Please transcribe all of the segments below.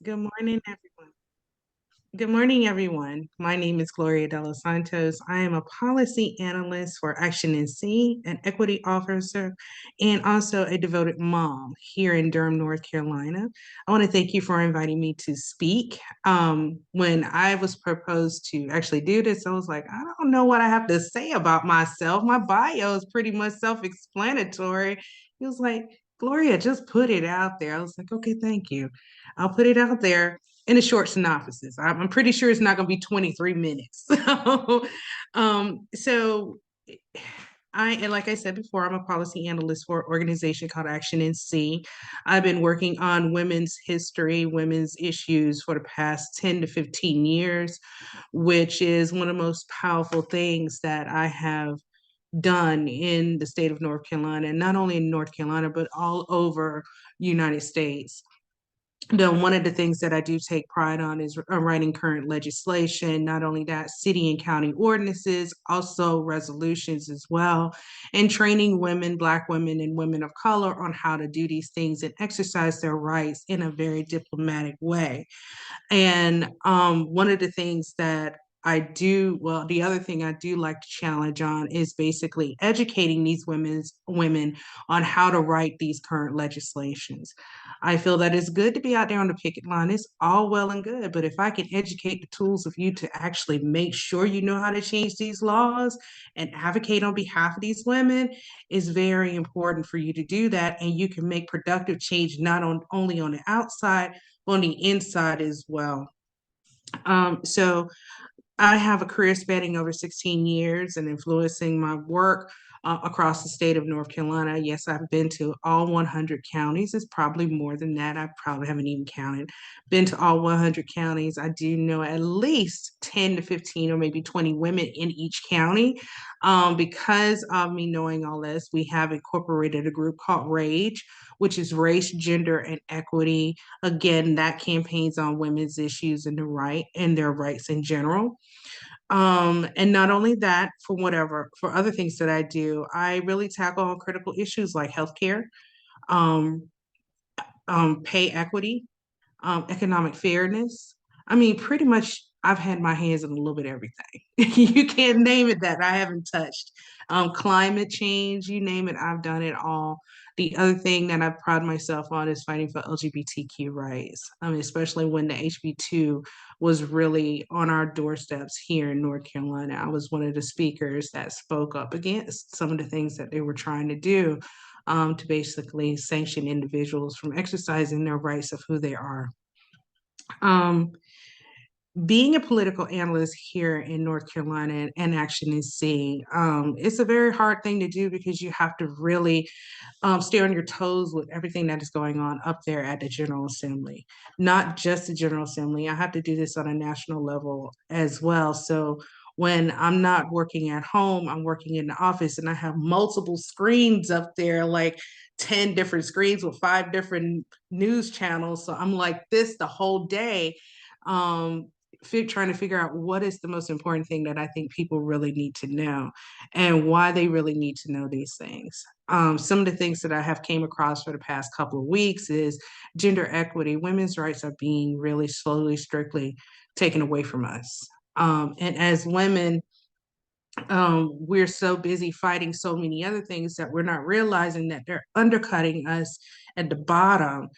Good morning, everyone. Good morning, everyone. My name is Gloria De Los Santos. I am a policy analyst for Action NC, an equity officer, and also a devoted mom here in Durham, North Carolina. I want to thank you for inviting me to speak. When I was proposed to actually do this, I was like, I don't know what I have to say about myself. My bio is pretty much self-explanatory. He was like, Gloria, just put it out there. I was like, okay, thank you. I'll put it out there in a short synopsis. I'm pretty sure it's not going to be 23 minutes. So and like I said before, I'm a policy analyst for an organization called Action NC. I've been working on women's history, women's issues for the past 10 to 15 years, which is one of the most powerful things that I have done in the state of North Carolina, and not only in North Carolina, but all over the United States. One of the things that I do take pride on is writing current legislation, not only that, city and county ordinances, also resolutions as well, and training women, Black women, and women of color on how to do these things and exercise their rights in a very diplomatic way. And one of the things that the other thing I do like to challenge on is basically educating these women on how to write these current legislations. I feel that it's good to be out there on the picket line. It's all well and good, but if I can educate the tools of you to actually make sure you know how to change these laws and advocate on behalf of these women, it's very important for you to do that, and you can make productive change only on the outside, on the inside as well. So I have a career spanning over 16 years and influencing my work across the state of North Carolina. Yes, I've been to all 100 counties. It's probably more than that. I probably haven't even counted. Been to all 100 counties. I do know at least 10 to 15 or maybe 20 women in each county. Because of me knowing all this, we have incorporated a group called RAGE, which is Race, Gender, and Equity. Again, that campaigns on women's issues and their rights in general. And not only that, for other things that I do, I really tackle on critical issues like healthcare, um, pay equity, economic fairness. I mean, pretty much I've had my hands in a little bit of everything. You can't name it that I haven't touched. Climate change, you name it, I've done it all. The other thing that I pride myself on is fighting for LGBTQ rights, especially when the HB2 was really on our doorsteps here in North Carolina. I was one of the speakers that spoke up against some of the things that they were trying to do to basically sanction individuals from exercising their rights of who they are. Um, Being a political analyst here in North Carolina and Action NC, it's a very hard thing to do because you have to really stay on your toes with everything that is going on up there at the General Assembly. Not just the General Assembly, I have to do this on a national level as well. So when I'm not working at home, I'm working in the office and I have multiple screens up there, like 10 different screens with 5 different news channels. So I'm like this the whole day. Um, Trying to figure out what is the most important thing that I think people really need to know and why they really need to know these things. Some of the things that I have came across for the past couple of weeks is gender equity. Women's rights are being really slowly, strictly taken away from us. And as women, we're so busy fighting so many other things that we're not realizing that they're undercutting us at the bottom,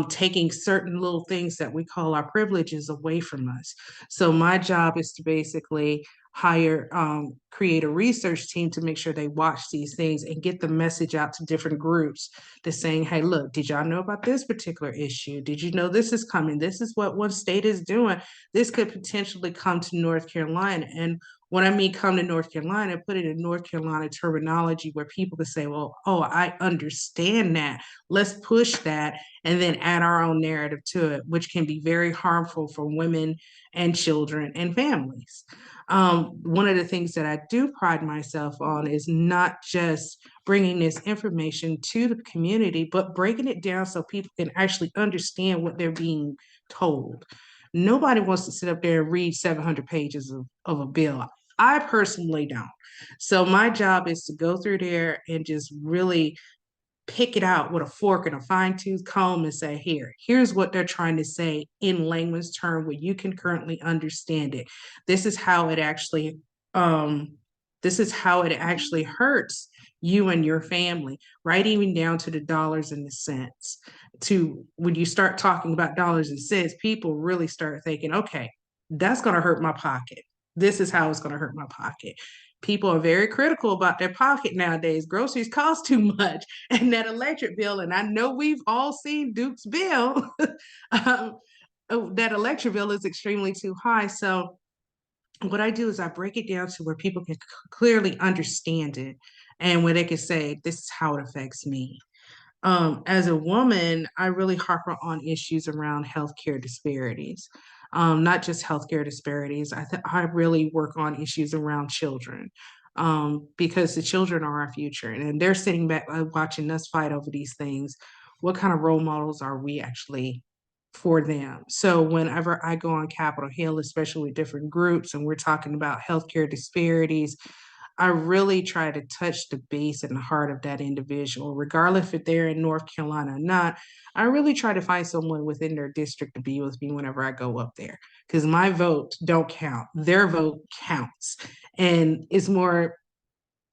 taking certain little things that we call our privileges away from us. So my job is to basically create a research team to make sure they watch these things and get the message out to different groups to saying, hey, look, did y'all know about this particular issue? Did you know this is coming? This is what one state is doing. This could potentially come to North Carolina. And when I mean come to North Carolina, put it in North Carolina terminology where people can say, well, oh, I understand that. Let's push that and then add our own narrative to it, which can be very harmful for women and children and families. One of the things that I do pride myself on is not just bringing this information to the community, but breaking it down so people can actually understand what they're being told. Nobody wants to sit up there and read 700 pages of a bill. I personally don't. So my job is to go through there and just really pick it out with a fork and a fine-tooth comb and say, here's what they're trying to say in layman's term where you can currently understand it. This is how it actually um this is how it actually hurts you and your family, right? Even down to the dollars and the cents. To when you start talking about dollars and cents, people really start thinking, okay, that's going to hurt my pocket. This is how it's going to hurt my pocket. People are very critical about their pocket nowadays. Groceries cost too much, and that electric bill. And I know we've all seen Duke's bill. um, that electric bill is extremely too high. So what I do is I break it down to where people can clearly understand it, and where they can say, "This is how it affects me." As a woman, I really harp on issues around healthcare disparities, not just healthcare disparities. I really work on issues around children, because the children are our future, and they're sitting back watching us fight over these things. What kind of role models are we actually for them? So whenever I go on Capitol Hill, especially with different groups, and we're talking about healthcare disparities, I really try to touch the base and the heart of that individual, regardless if they're in North Carolina or not. I really try to find someone within their district to be with me whenever I go up there, because my vote don't count. Their vote counts. And it's more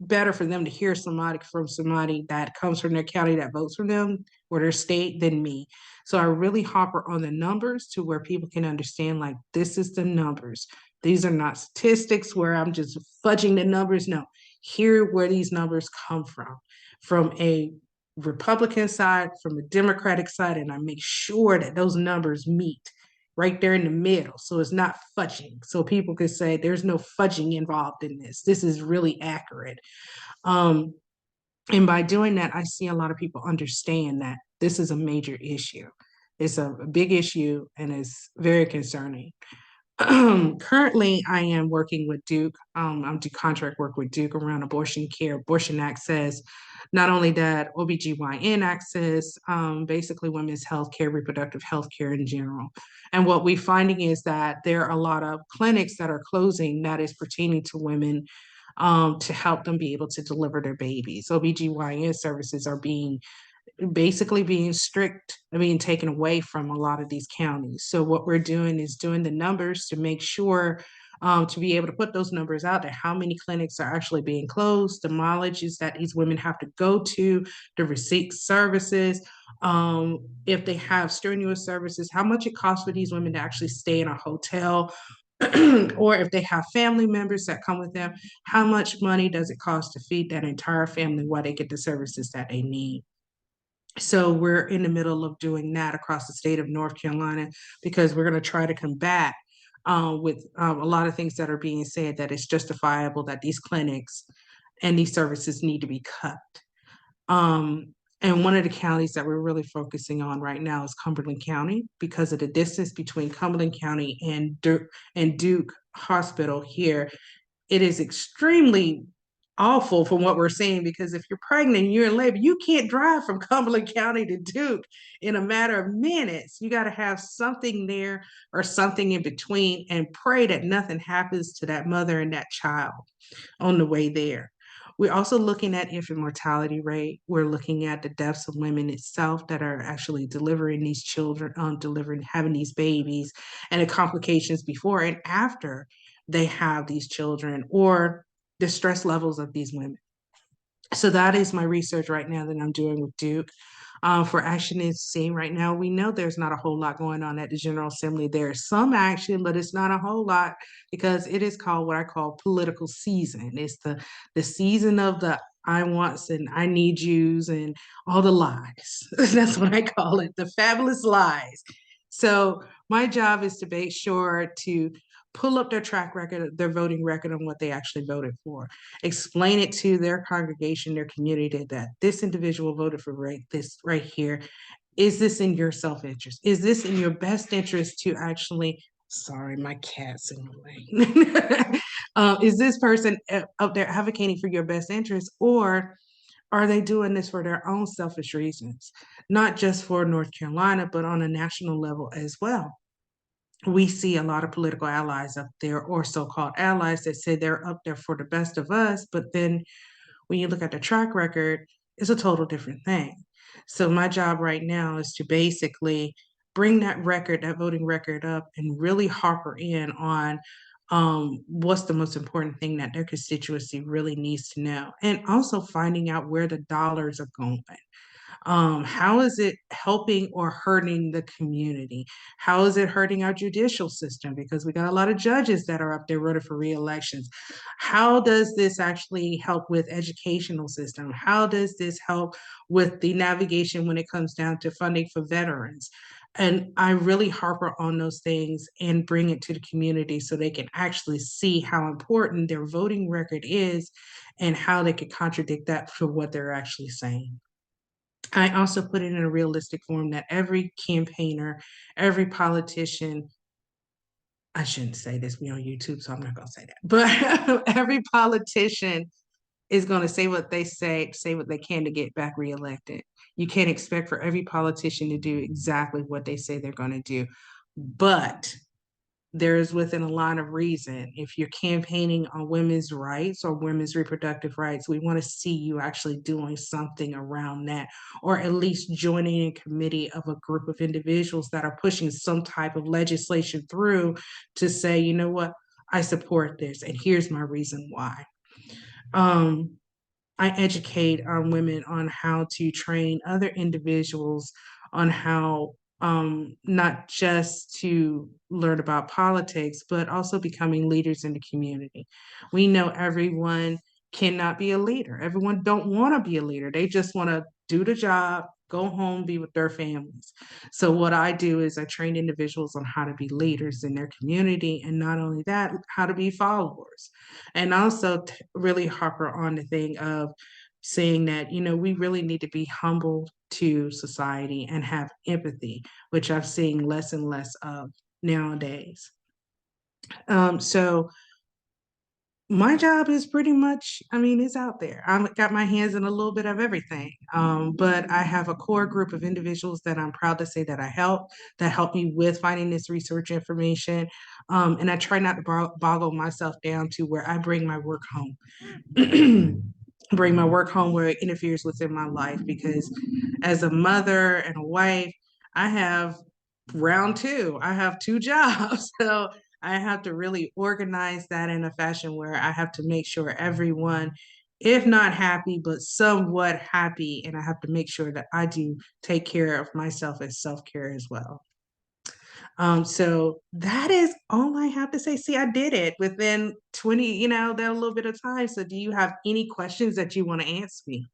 better for them to hear somebody from somebody that comes from their county that votes for them or their state than me. So I really hopper on the numbers to where people can understand, like, this is the numbers. These are not statistics where I'm just fudging the numbers. No, here where these numbers come from a Republican side, from a Democratic side, and I make sure that those numbers meet right there in the middle. So it's not fudging. So people could say there's no fudging involved in this. This is really accurate. Um, and by doing that, I see a lot of people understand that this is a major issue. It's a big issue and it's very concerning. Currently, I am working with Duke. I'm do contract work with Duke around abortion care, abortion access, not only that, OBGYN access, basically women's health care, reproductive health care in general. And what we're finding is that there are a lot of clinics that are closing that is pertaining to women, to help them be able to deliver their babies. OBGYN services are basically being strict, being taken away from a lot of these counties. So what we're doing is doing the numbers to make sure, to be able to put those numbers out there, how many clinics are actually being closed, the mileages that these women have to go to receive services, if they have strenuous services, how much it costs for these women to actually stay in a hotel, or if they have family members that come with them, how much money does it cost to feed that entire family while they get the services that they need? So we're in the middle of doing that across the state of North Carolina, because we're going to try to combat, with a lot of things that are being said, that it's justifiable that these clinics and these services need to be cut. And one of the counties that we're really focusing on right now is Cumberland County, because of the distance between Cumberland County and Duke Hospital here. It is extremely awful from what we're seeing, because if you're pregnant and you're in labor, you can't drive from Cumberland County to Duke in a matter of minutes. You got to have something there or something in between, and pray that nothing happens to that mother and that child on the way there. We're also looking at infant mortality rate. We're looking at the deaths of women itself that are actually delivering these children, having these babies, and the complications before and after they have these children, or the stress levels of these women. So that is my research right now that I'm doing with Duke. For action in C right now, we know there's not a whole lot going on at the General Assembly. There's some action, but it's not a whole lot, because it is called what I call political season. It's the season of the I wants and I need yous and all the lies. That's what I call it, the fabulous lies. So my job is to make sure to pull up their track record, their voting record on what they actually voted for, explain it to their congregation, their community, that this individual voted for this right here. Is this in your self-interest? Is this in your best interest to actually, sorry, my cat's in the way. Is this person up there advocating for your best interest, or are they doing this for their own selfish reasons? Not just for North Carolina, but on a national level as well. We see a lot of political allies up there, or so-called allies, that say they're up there for the best of us, but then when you look at the track record, it's a total different thing. So my job right now is to basically bring that record, that voting record up and really harper in on what's the most important thing that their constituency really needs to know. And also finding out where the dollars are going. How is it helping or hurting the community? How is it hurting our judicial system? Because we got a lot of judges that are up there running for re-elections. How does this actually help with educational system? How does this help with the navigation when it comes down to funding for veterans? And I really harper on those things and bring it to the community so they can actually see how important their voting record is and how they could contradict that for what they're actually saying. I also put it in a realistic form that every campaigner, every politician, I shouldn't say this, we on YouTube, so I'm not gonna say that, but every politician is gonna say what they say what they can to get back reelected. You can't expect for every politician to do exactly what they say they're gonna do. But there is within a line of reason. If you're campaigning on women's rights or women's reproductive rights, we want to see you actually doing something around that, or at least joining a committee of a group of individuals that are pushing some type of legislation through to say, you know what, I support this, and here's my reason why. Um, I educate women on how to train other individuals on how not just to learn about politics, but also becoming leaders in the community. We know everyone cannot be a leader. Everyone don't want to be a leader. They just want to do the job, go home, be with their families. So what I do is I train individuals on how to be leaders in their community, and not only that, how to be followers, and also really harper on the thing of saying that, you know, we really need to be humble to society and have empathy, which I'm seeing less and less of nowadays. So my job is pretty much, I mean, it's out there. I've got my hands in a little bit of everything. But I have a core group of individuals that I'm proud to say that I help, that help me with finding this research information. And I try not to boggle myself down to where I bring my work home. Bring my work home where it interferes within my life, because as a mother and a wife, I have round two. I have two jobs. So I have to really organize that in a fashion where I have to make sure everyone, if not happy, but somewhat happy. And I have to make sure that I do take care of myself as self-care as well. So that is all I have to say. See, I did it within 20, that little bit of time. So do you have any questions that you want to ask me?